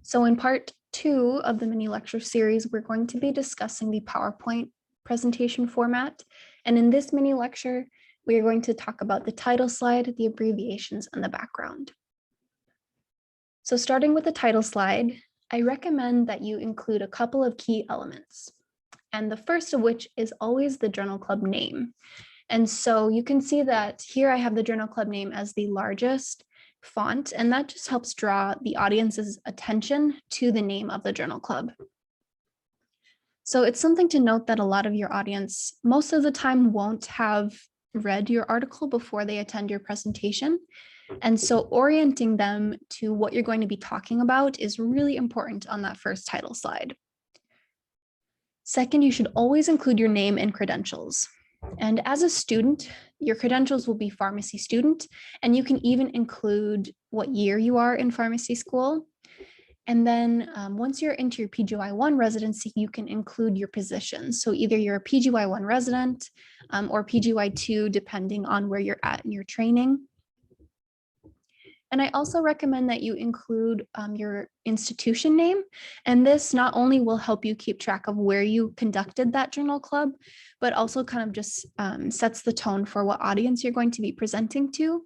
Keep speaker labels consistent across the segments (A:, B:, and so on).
A: So in part 2 of the mini lecture series, we're going to be discussing the PowerPoint presentation format. And in this mini lecture, we are going to talk about the title slide, the abbreviations, and the background. So starting with the title slide, I recommend that you include a couple of key elements. And the first of which is always the journal club name. And so you can see that here I have the journal club name as the largest font, and that just helps draw the audience's attention to the name of the journal club. So it's something to note that a lot of your audience most of the time won't have read your article before they attend your presentation. And so orienting them to what you're going to be talking about is really important on that first title slide. Second, you should always include your name and credentials. And as a student, your credentials will be pharmacy student, and you can even include what year you are in pharmacy school. And then once you're into your PGY1 residency, you can include your position. So either you're a PGY1 resident or PGY2, depending on where you're at in your training. And I also recommend that you include your institution name. And this not only will help you keep track of where you conducted that journal club, but also kind of just sets the tone for what audience you're going to be presenting to.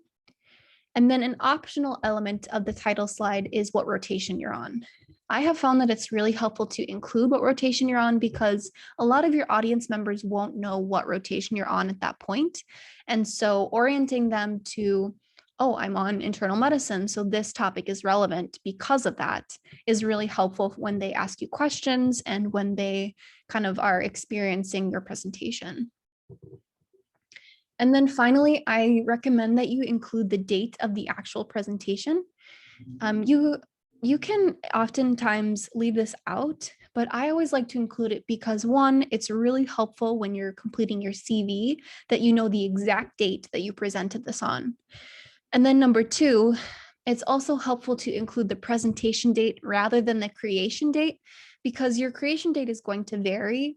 A: And then an optional element of the title slide is what rotation you're on. I have found that it's really helpful to include what rotation you're on because a lot of your audience members won't know what rotation you're on at that point. And so orienting them to, oh, I'm on internal medicine, so this topic is relevant because of that, is really helpful when they ask you questions and when they kind of are experiencing your presentation. And then finally, I recommend that you include the date of the actual presentation. You can oftentimes leave this out, but I always like to include it because one, it's really helpful when you're completing your CV that you know the exact date that you presented this on. And then number two, it's also helpful to include the presentation date rather than the creation date, because your creation date is going to vary.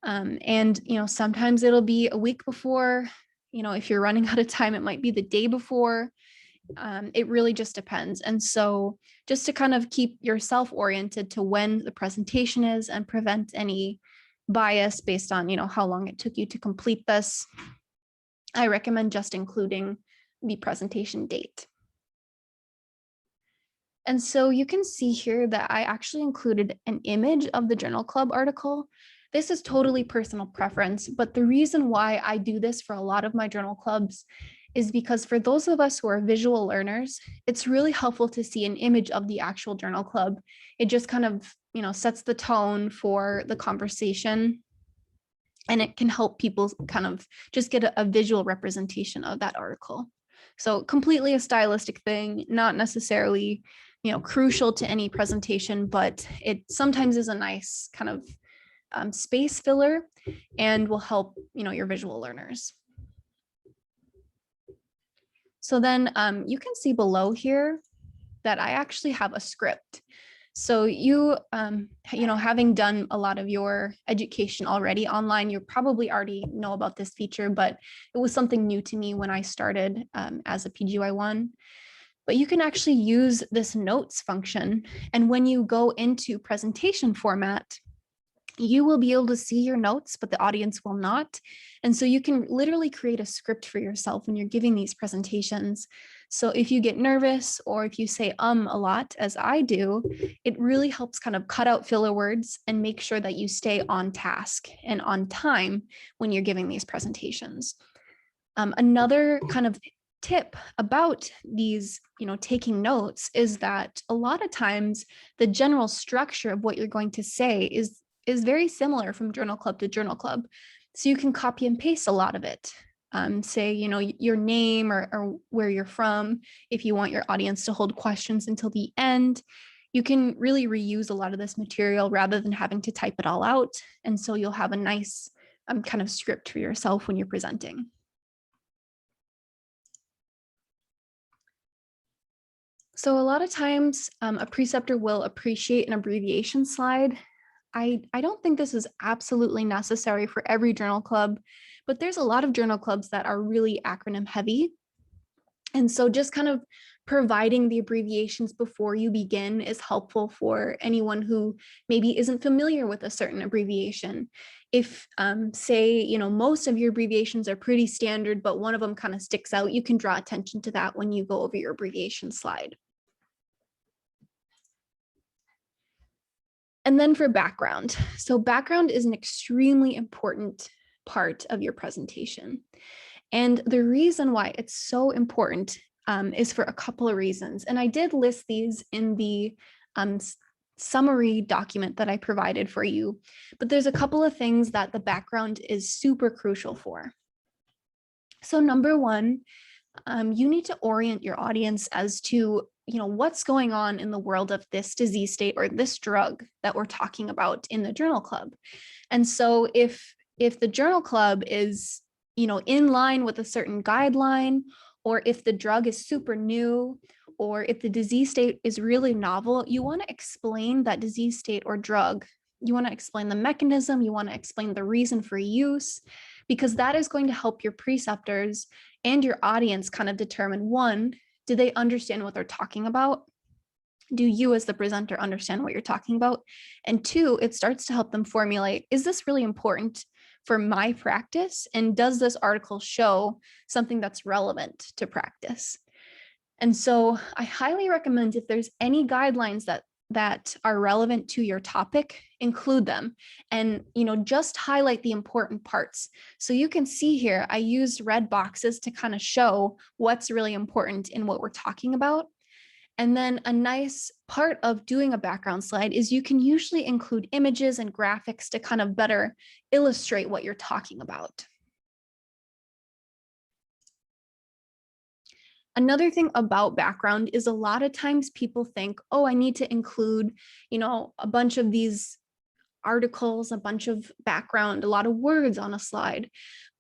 A: And sometimes it'll be a week before, if you're running out of time, it might be the day before. It really just depends. And so just to kind of keep yourself oriented to when the presentation is and prevent any bias based on, how long it took you to complete this, I recommend just including the presentation date. And so you can see here that I actually included an image of the journal club article. This is totally personal preference, but the reason why I do this for a lot of my journal clubs is because for those of us who are visual learners, it's really helpful to see an image of the actual journal club. It just kind of, sets the tone for the conversation, and it can help people kind of just get a visual representation of that article. So completely a stylistic thing, not necessarily, crucial to any presentation, but it sometimes is a nice kind of space filler and will help, your visual learners. So then you can see below here that I actually have a script. So you, having done a lot of your education already online, you probably already know about this feature, but it was something new to me when I started as a PGY1. But you can actually use this notes function. And when you go into presentation format, you will be able to see your notes, but the audience will not. And so you can literally create a script for yourself when you're giving these presentations. So if you get nervous or if you say a lot, as I do, it really helps kind of cut out filler words and make sure that you stay on task and on time when you're giving these presentations. Another kind of tip about these, taking notes is that a lot of times the general structure of what you're going to say is very similar from journal club to journal club. So you can copy and paste a lot of it. Say, your name or where you're from. If you want your audience to hold questions until the end, you can really reuse a lot of this material rather than having to type it all out. And so you'll have a nice kind of script for yourself when you're presenting. So a lot of times a preceptor will appreciate an abbreviation slide. I don't think this is absolutely necessary for every journal club, but there's a lot of journal clubs that are really acronym heavy. And so just kind of providing the abbreviations before you begin is helpful for anyone who maybe isn't familiar with a certain abbreviation. If say, most of your abbreviations are pretty standard, but one of them kind of sticks out, you can draw attention to that when you go over your abbreviation slide. And then for background. So background is an extremely important part of your presentation. And the reason why it's so important is for a couple of reasons. And I did list these in the summary document that I provided for you, but there's a couple of things that the background is super crucial for. So number one, you need to orient your audience as to what's going on in the world of this disease state or this drug that we're talking about in the journal club. And so if the journal club is in line with a certain guideline, or if the drug is super new, or if the disease state is really novel, you want to explain that disease state or drug. You want to explain the mechanism, you want to explain the reason for use, because that is going to help your preceptors and your audience kind of determine, one, do they understand what they're talking about? Do you as the presenter understand what you're talking about? And two, it starts to help them formulate, is this really important for my practice? And does this article show something that's relevant to practice? And so I highly recommend, if there's any guidelines that are relevant to your topic, include them and just highlight the important parts. So you can see here, I used red boxes to kind of show what's really important in what we're talking about. And then a nice part of doing a background slide is you can usually include images and graphics to kind of better illustrate what you're talking about. Another thing about background is a lot of times people think, oh, I need to include, a bunch of these articles, a bunch of background, a lot of words on a slide.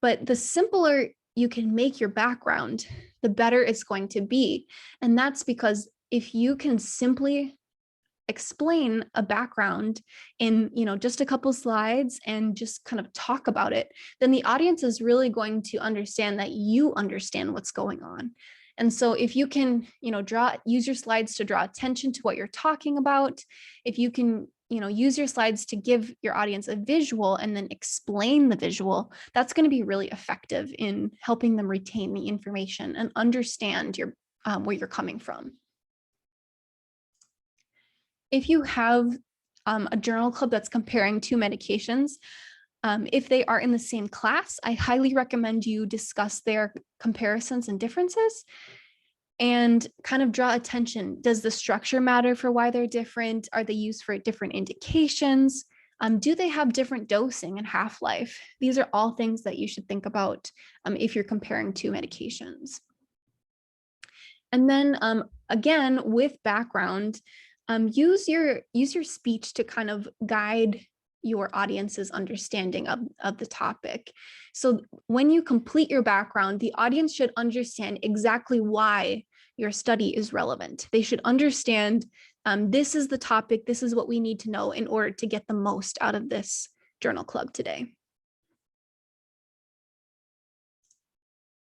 A: But the simpler you can make your background, the better it's going to be. And that's because if you can simply explain a background in just a couple slides and just kind of talk about it, then the audience is really going to understand that you understand what's going on. And so if you can use your slides to draw attention to what you're talking about, if you can use your slides to give your audience a visual and then explain the visual, that's going to be really effective in helping them retain the information and understand where you're coming from. If you have a journal club that's comparing two medications, if they are in the same class, I highly recommend you discuss their comparisons and differences and kind of draw attention. Does the structure matter for why they're different? Are they used for different indications? Do they have different dosing and half-life? These are all things that you should think about if you're comparing two medications. And then again, with background, use your speech to kind of guide your audience's understanding of the topic. So when you complete your background, the audience should understand exactly why your study is relevant. They should understand this is the topic, this is what we need to know in order to get the most out of this journal club today.